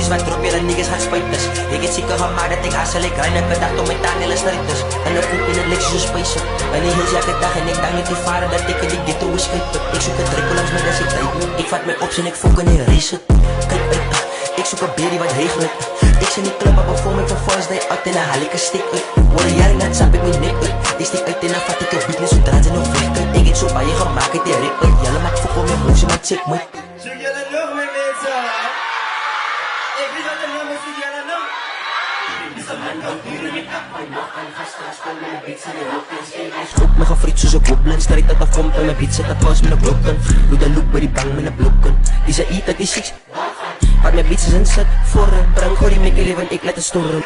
stories wat drop hier en niggas gaan spuiters. Ek het seker gemaakt dat ek hassel, ek grind, ek bedacht om my tanden is strijders. En ek koop in het leksie so spijzer. En die heels elke dag en ek dank net die varen dat ek in die ghetto is kwijt. Ek soek het drukkel langs my as ek tijd. Ek vat my ops en ek fok in die race het. Kijk uit, ek soek een berry wat regel het. Ek sien die club op een vorm van first day uit en dan haal ek een stick uit. Hoor een jaar en dan sap ek my nek uit. Ek stiek uit en dan vat ek een beat en zodra ze nog weg uit. Ek het so baie gemaakt het die rip uit. Jelle maak fok om my moes en my check my. Zoek jullie nog meer mensen? Ik weet dat er nog meer zoek jullie nog. Schop my gefriet soos een goblin. Strijd uit een vomp en my beat zet een pas met een broken. Doe de look by die bang met een blokken. Die ze eat uit die six. Wat my beats is in sit voor. Bring gooi die mekkie leven, ek laat een storm.